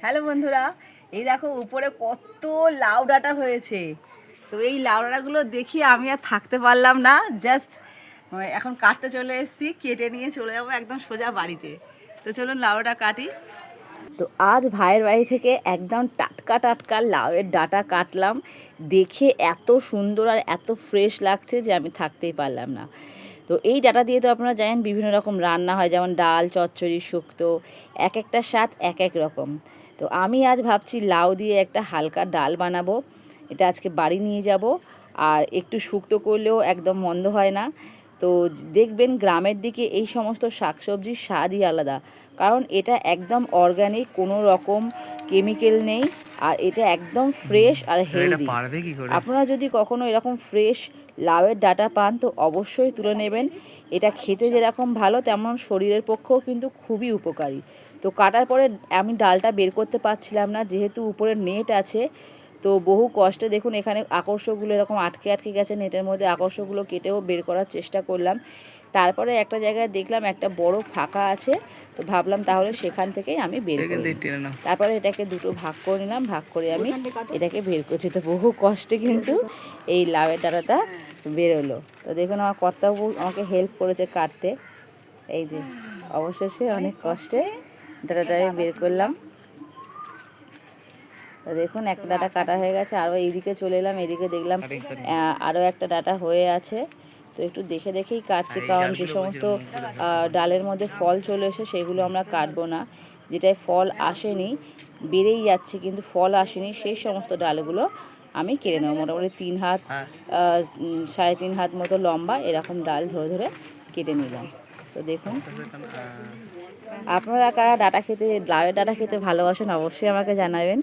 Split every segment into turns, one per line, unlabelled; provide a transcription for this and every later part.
Hello বন্ধুরা, এই দেখো উপরে কত লাউ ডাঁটা হয়েছে। তো এই লাউ ডাঁটাগুলো দেখি আমি আর থাকতে পারলাম না, জাস্ট এখন কাটতে চলে এসেছি, কেটে নিয়ে চলে যাবো একদম সোজা বাড়িতে। তো চলুন লাউটা কাটি। তো আজ ভাইয়ের বাড়ি থেকে একদম টাটকা টাটকা লাউয়ের ডাঁটা কাটলাম, দেখে এত সুন্দর আর এত ফ্রেশ লাগছে যে আমি থাকতেই পারলাম না। তো এই ডাঁটা দিয়ে তো আপনারা জানেন বিভিন্ন রকম রান্না হয়, যেমন ডাল, চচ্চড়ি, শুক্তো, এক একটা স্বাদ এক এক রকম। তো আমি আজ ভাবছি লাউ দিয়ে একটা হালকা ডাল বানাবো, এটা আজকে বাড়ি নিয়ে যাব। আর একটু শুক্তো করলেও একদম মন্দ হয় না। তো দেখবেন গ্রামের দিকে এই সমস্ত শাকসবজির স্বাদই আলাদা, কারণ এটা একদম অর্গানিক, কোনো রকম কেমিক্যাল নেই, আর এটা একদম ফ্রেশ আর হেলদি। আপনারা যদি কখনো এরকম ফ্রেশ লাউয়ের ডাঁটা পান তো অবশ্যই তুলে নেবেন। এটা খেতে যেরকম ভালো, তেমন শরীরের পক্ষেও কিন্তু খুবই উপকারী। তো কাটার পরে আমি ডালটা বের করতে পারছিলাম না, যেহেতু উপরে নেট আছে। তো বহু কষ্টে দেখুন এখানে আকর্ষকগুলো এরকম আটকে আটকে গেছে নেটের মধ্যে, আকর্ষকগুলো কেটেও বের করার চেষ্টা করলাম। তারপরে একটা জায়গায় দেখলাম একটা বড় ফাঁকা আছে, তো ভাবলাম তাহলে সেখান থেকেই আমি বের করি। তারপরে এটাকে দুটো ভাগ করে নিলাম, ভাগ করে আমি এটাকে বের করছি। তো বহু কষ্টে কিন্তু এই লাউয়ের ডাঁটাটা বেরোলো। তো দেখুন আমার কর্তাবু আমাকে হেল্প করেছে কাটতে। এই যে অবশেষে অনেক কষ্টে ডাঁটাটা আমি বের করলাম। তো দেখুন একটা ডাঁটা কাটা হয়ে গেছে, আরও এইদিকে চলে এলাম, এদিকে দেখলাম আরও একটা ডাঁটা হয়ে আছে। তো একটু দেখে দেখেই কাটছি, কারণ যে সমস্ত ডালের মধ্যে ফল চলে এসে সেগুলো আমরা কাটবো না। যেটায় ফল আসেনি, বেড়েই যাচ্ছে কিন্তু ফল আসেনি, সেই সমস্ত ডালগুলো আমি কেটে নেবো। মোটামুটি 3 হাত 3.5 হাত মতো লম্বা এরকম ডাল ধরে ধরে কেটে নিলাম। তো দেখুন আপনারা কারা ডাঁটা খেতে, লাউয়ের ডাঁটা খেতে ভালোবাসেন অবশ্যই আমাকে জানাবেন।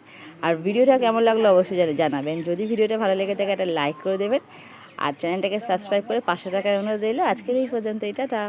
আর ভিডিওটা কেমন লাগলো অবশ্যই জানাবেন। যদি ভিডিওটা ভালো লেগে থাকে একটা লাইক করে দেবেন, আর চ্যানেলটাকে সাবস্ক্রাইব করে পাশে থাকার অনুরোধ রইল। আজকের এই পর্যন্ত, টাটা।